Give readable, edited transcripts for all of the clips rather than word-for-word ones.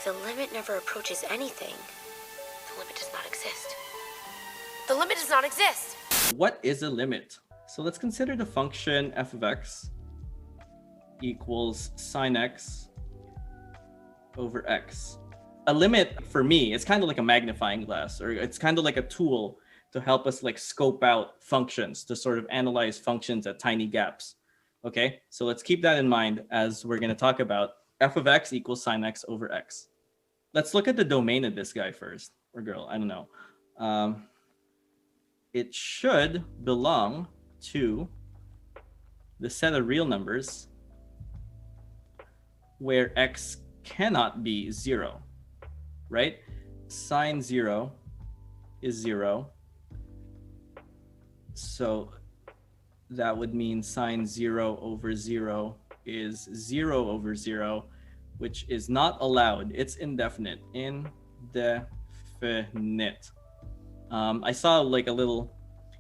If the limit never approaches anything, the limit does not exist. The limit does not exist! What is a limit? So let's consider the function f of x equals sine x over x. A limit, for me, it's kind of like a magnifying glass, or it's kind of like a tool to help us like scope out functions, to sort of analyze functions at tiny gaps. Okay, so let's keep that in mind as we're going to talk about f of x equals sine x over x. Let's look at the domain of this guy first, or girl, I don't know. It should belong to the set of real numbers where x cannot be 0, right? Sine 0 is 0. So that would mean sine 0 over 0 is 0 over 0, which is not allowed. It's indefinite. Indefinite. I saw like a little,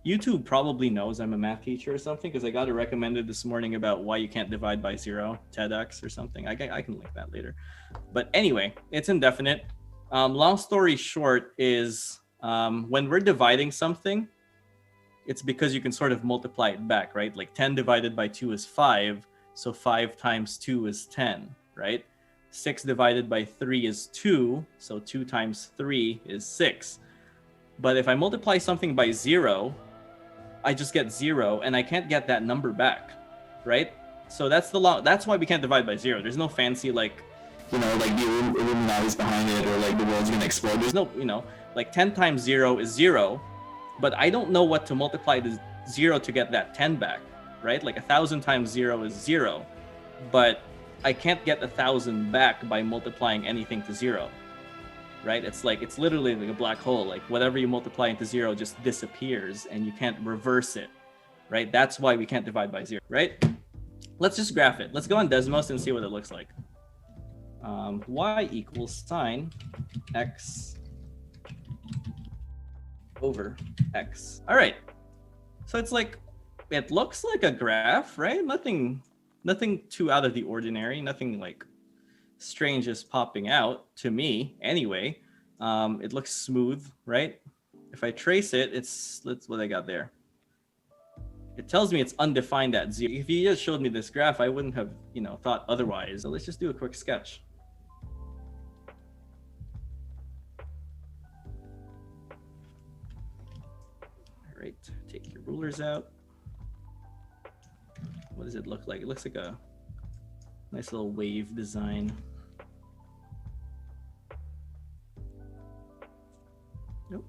YouTube probably knows I'm a math teacher or something, because I got it recommended this morning about why you can't divide by 0, TEDx or something. I can link that later. But anyway, it's indefinite. Long story short is when we're dividing something, it's because you can sort of multiply it back, right? Like 10 divided by 2 is 5. So 5 times 2 is 10, right? 6 divided by 3 is 2. So 2 times 3 is 6. But if I multiply something by 0, I just get 0, and I can't get that number back, right? So that's why we can't divide by 0. There's no fancy like, like the Illuminati's behind it, or like the world's gonna explode. There's no, like 10 times 0 is 0, but I don't know what to multiply the 0 to get that 10 back, right? Like 1,000 times 0 is 0, but I can't get 1,000 back by multiplying anything to 0. Right? It's literally like a black hole. Like whatever you multiply into 0 just disappears, and you can't reverse it, right? That's why we can't divide by 0, right? Let's just graph it. Let's go on Desmos and see what it looks like. Y equals sine x over x. All right. So it's like, it looks like a graph, right? Nothing too out of the ordinary. Nothing like strange is popping out to me anyway. It looks smooth, right? If I trace it, that's what I got there. It tells me it's undefined at 0. If you just showed me this graph, I wouldn't have, thought otherwise. So let's just do a quick sketch. All right, take your rulers out. What does it look like? It looks like a nice little wave design. Nope.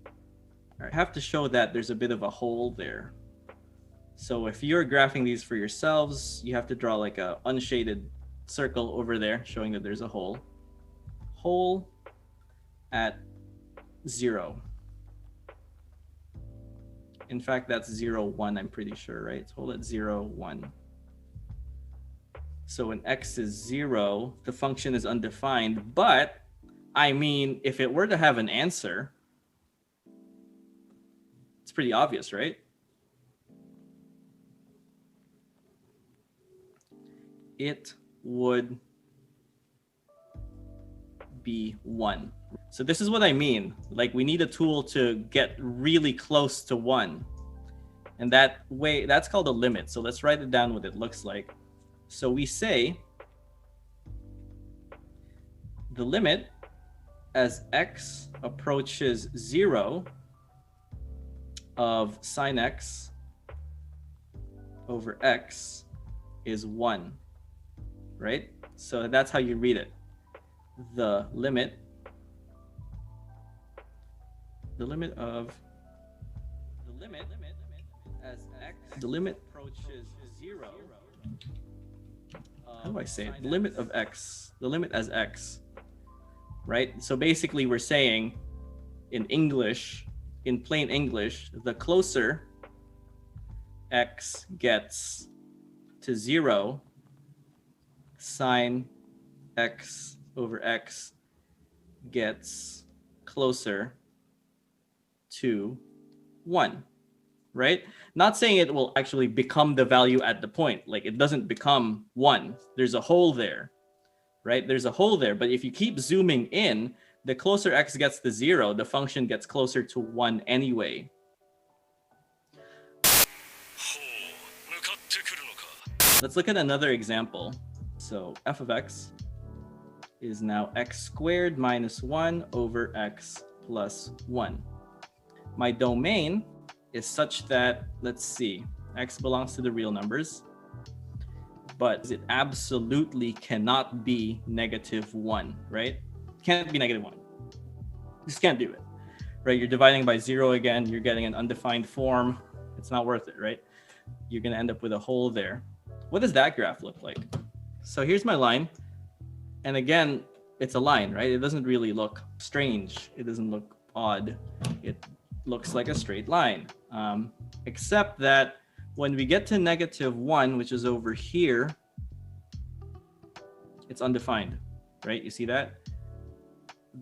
All right, I have to show that there's a bit of a hole there. So if you're graphing these for yourselves, you have to draw like a unshaded circle over there, showing that there's a hole. Hole at 0. In fact, that's 0, 1, I'm pretty sure, right? So hole at 0, 1. So when x is 0, the function is undefined. But, I mean, if it were to have an answer, it's pretty obvious, right? It would be 1. So this is what I mean. Like, we need a tool to get really close to 1. And that way, that's called a limit. So let's write it down what it looks like. So we say the limit as x approaches 0 of sine x over x is 1, right? So that's how you read it. The limit as x, the limit approaches 0. How do I say it? The limit of x, the limit as x, right? So basically we're saying in English, in plain English, the closer x gets to 0, sine x over x gets closer to 1, right? Not saying it will actually become the value at the point. Like, it doesn't become 1. There's a hole there. right? There's a hole there, but if you keep zooming in, the closer x gets to 0, the function gets closer to 1 anyway. Let's look at another example. So f of x is now x squared minus 1 over x plus 1. My domain is such that, let's see, x belongs to the real numbers, but it absolutely cannot be -1, right? Can't be -1. Just can't do it, right? You're dividing by 0 again, you're getting an undefined form. It's not worth it, right? You're going to end up with a hole there. What does that graph look like? So here's my line. And again, it's a line, right? It doesn't really look strange. It doesn't look odd. It looks like a straight line. Except that when we get to -1, which is over here, it's undefined, right? You see that?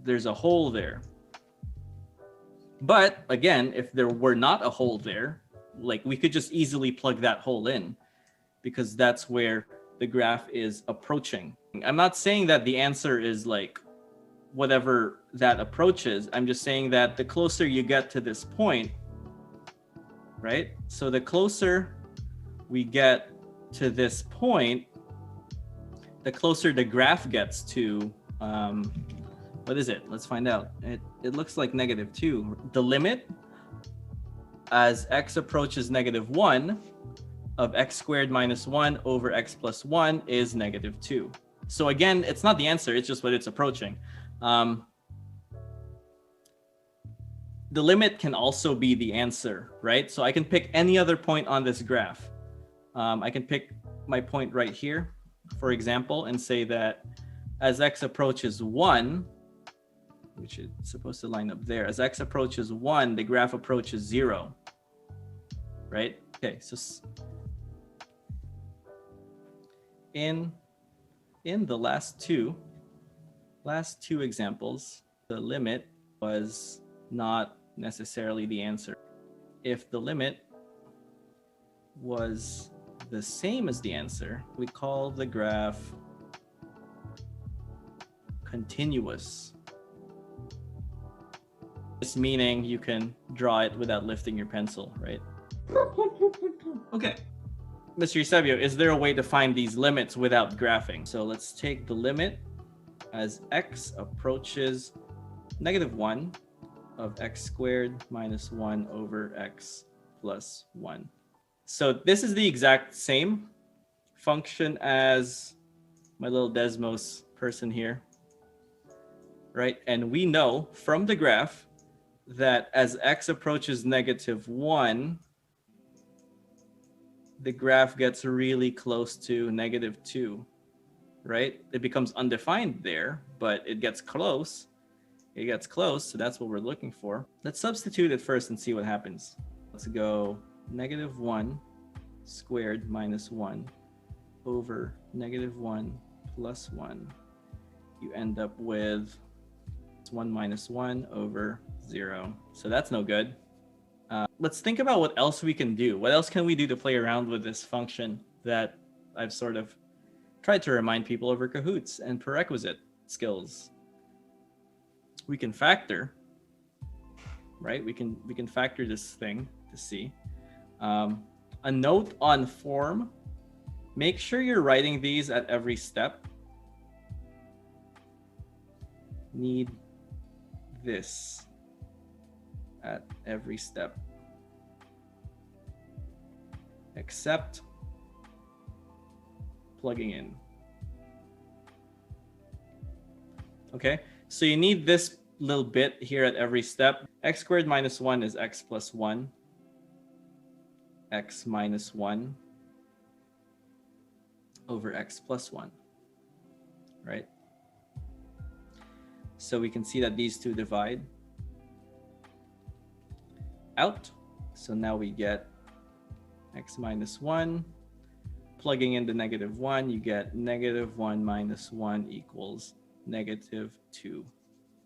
There's a hole there. But again, if there were not a hole there, like we could just easily plug that hole in because that's where the graph is approaching. I'm not saying that the answer is like whatever that approach is. I'm just saying that the closer you get to this point, right? So the closer we get to this point, the closer the graph gets to, what is it? Let's find out. It looks like -2. The limit as x approaches -1 of x squared minus 1 over x plus 1 is -2. So again, it's not the answer, it's just what it's approaching. The limit can also be the answer, right? So I can pick any other point on this graph. I can pick my point right here, for example, and say that as x approaches 1, which is supposed to line up there, as x approaches 1, the graph approaches 0, right? Okay, so in the last two examples, the limit was not necessarily the answer. If the limit was the same as the answer, we call the graph continuous. This meaning you can draw it without lifting your pencil, right? Okay. Mr. Eusebio, is there a way to find these limits without graphing? So let's take the limit as x approaches -1 of x squared minus 1 over x plus 1. So this is the exact same function as my little Desmos person here, right? And we know from the graph that as x approaches -1, the graph gets really close to -2, right? It becomes undefined there, but it gets close. It gets close, so that's what we're looking for. Let's substitute it first and see what happens. Let's go -1 squared minus 1 over -1 plus 1. You end up with 1 minus 1 over 0. So that's no good. Let's think about what else we can do. What else can we do to play around with this function that I've sort of tried to remind people over Kahoots and prerequisite skills? We can factor, right? We can factor this thing to see. A note on form, make sure you're writing these at every step. Need this at every step. Except plugging in. Okay, so you need this little bit here at every step. X squared minus 1 is x plus 1. X minus 1 over x plus 1, right? So we can see that these two divide out. So now we get x minus 1. Plugging in the -1, you get -1 minus 1 equals -2,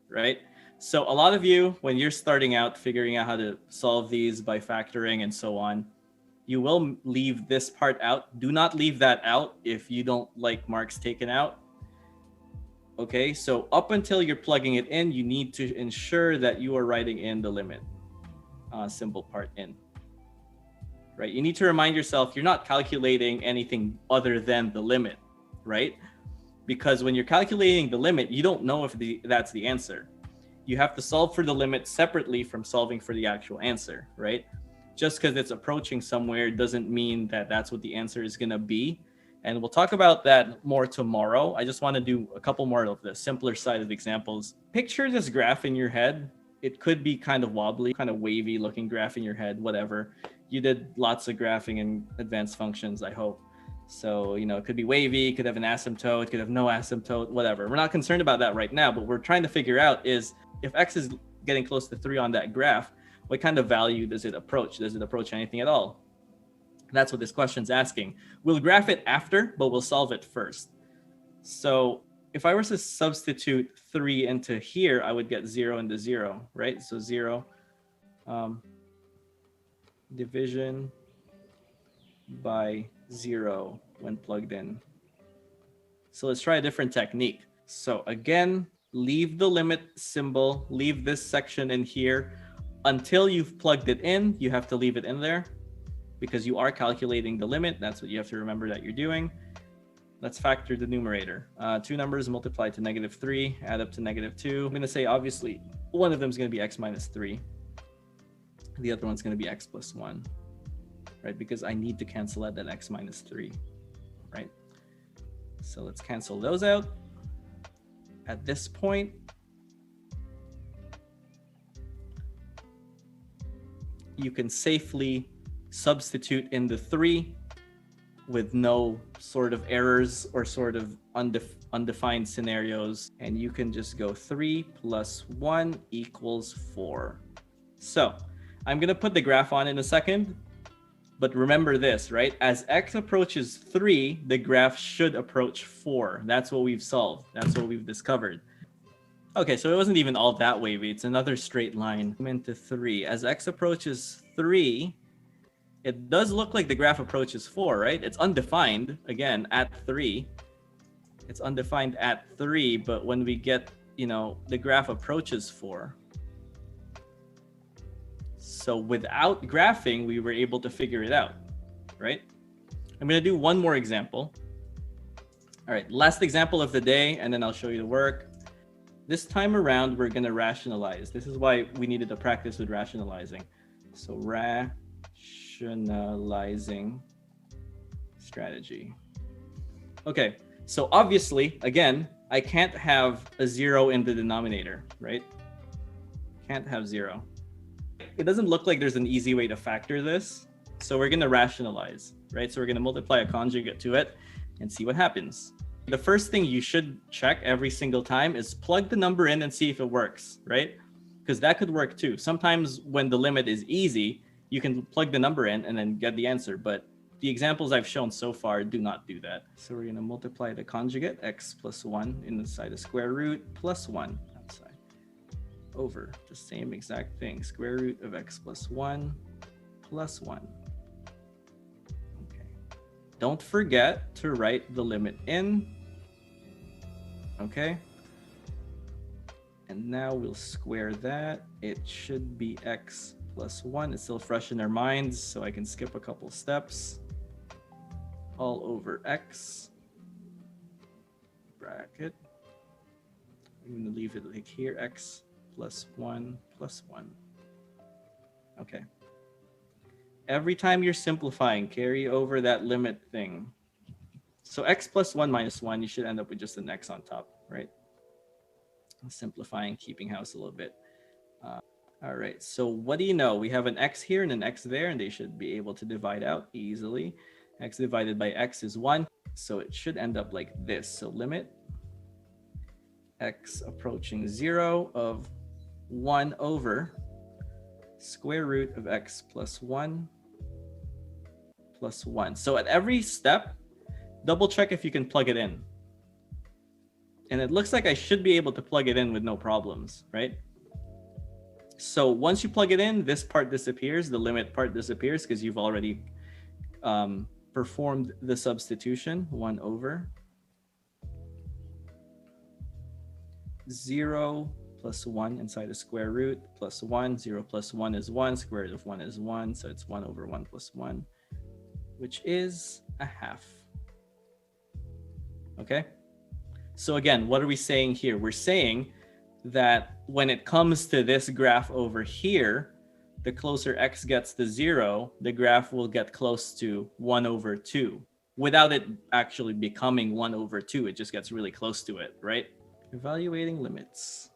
right? So a lot of you, when you're starting out figuring out how to solve these by factoring and so on, you will leave this part out. Do not leave that out if you don't like marks taken out. Okay, so up until you're plugging it in, you need to ensure that you are writing in the limit symbol part in. Right? You need to remind yourself you're not calculating anything other than the limit, right? Because when you're calculating the limit, you don't know if that's the answer. You have to solve for the limit separately from solving for the actual answer, right? Just because it's approaching somewhere doesn't mean that that's what the answer is going to be. And we'll talk about that more tomorrow. I just want to do a couple more of the simpler side of examples. Picture this graph in your head. It could be kind of wobbly, kind of wavy looking graph in your head, whatever. You did lots of graphing in advanced functions, I hope. So, it could be wavy, it could have an asymptote, it could have no asymptote, whatever. We're not concerned about that right now, but what we're trying to figure out is if x is getting close to 3 on that graph, what kind of value does it approach? Does it approach anything at all? That's what this question's asking. We'll graph it after, but we'll solve it first. So if I were to substitute 3 into here, I would get 0 into 0, right? So 0 division by 0 when plugged in. So let's try a different technique. So again, leave the limit symbol, leave this section in here. Until you've plugged it in, you have to leave it in there because you are calculating the limit. That's what you have to remember that you're doing. Let's factor the numerator. Two numbers multiplied to -3, add up to -2. I'm going to say, obviously, one of them is going to be x minus 3. The other one's going to be x plus 1, right? Because I need to cancel out that x minus 3, right? So let's cancel those out. At this point, you can safely substitute in the 3 with no sort of errors or sort of undefined scenarios. And you can just go 3 plus 1 equals 4. So I'm going to put the graph on in a second. But remember this, right? As x approaches 3, the graph should approach 4. That's what we've solved. That's what we've discovered. Okay, so it wasn't even all that wavy. It's another straight line into 3. As x approaches 3, it does look like the graph approaches 4, right? It's undefined, again, at 3. It's undefined at 3, but when we get, the graph approaches 4. So without graphing, we were able to figure it out, right? I'm going to do one more example. All right, last example of the day, and then I'll show you the work. This time around, we're going to rationalize. This is why we needed to practice with rationalizing. So rationalizing strategy. Okay, so obviously, again, I can't have a 0 in the denominator, right? Can't have 0. It doesn't look like there's an easy way to factor this. So we're going to rationalize, right? So we're going to multiply a conjugate to it and see what happens. The first thing you should check every single time is plug the number in and see if it works, right? Because that could work too. Sometimes when the limit is easy, you can plug the number in and then get the answer. But the examples I've shown so far do not do that. So we're going to multiply the conjugate, x plus 1 inside the square root plus 1 outside over the same exact thing. Square root of x plus 1 plus 1. Don't forget to write the limit in. Okay. And now we'll square that. It should be x plus 1. It's still fresh in our minds, so I can skip a couple steps. All over x. Bracket. I'm going to leave it like here, x plus 1 plus 1. Okay. Every time you're simplifying, carry over that limit thing. So x plus 1 minus 1, you should end up with just an x on top, right? Simplifying, keeping house a little bit. All right, so what do you know? We have an x here and an x there, and they should be able to divide out easily. X divided by x is 1, so it should end up like this. So limit x approaching 0 of 1 over square root of x plus 1 plus 1. So at every step, double check if you can plug it in. And it looks like I should be able to plug it in with no problems, right? So once you plug it in, this part disappears, the limit part disappears because you've already performed the substitution, 1 over 0 plus 1 inside the square root plus 1. 0 plus 1 is 1. Square root of 1 is 1. So it's 1 over 1 plus 1, which is a half. Okay? So again, what are we saying here? We're saying that when it comes to this graph over here, the closer x gets to 0, the graph will get close to 1 over 2 without it actually becoming 1 over 2. It just gets really close to it, right? Evaluating limits.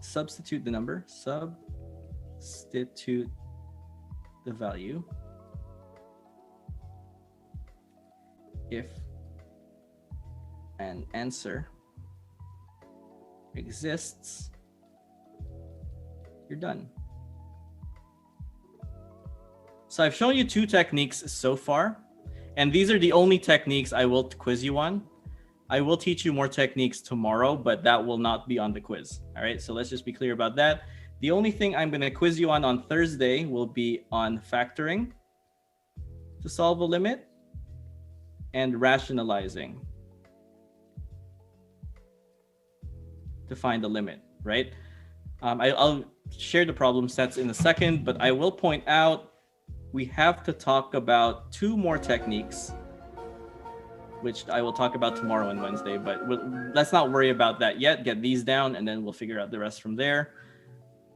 Substitute the number, substitute the value. If an answer exists, you're done. So I've shown you 2 techniques so far, and these are the only techniques I will quiz you on. I will teach you more techniques tomorrow, but that will not be on the quiz. All right, so let's just be clear about that. The only thing I'm going to quiz you on Thursday will be on factoring to solve a limit and rationalizing to find the limit, right? I'll share the problem sets in a second, but I will point out we have to talk about 2 more techniques, which I will talk about tomorrow and Wednesday, but let's not worry about that yet. Get these down and then we'll figure out the rest from there.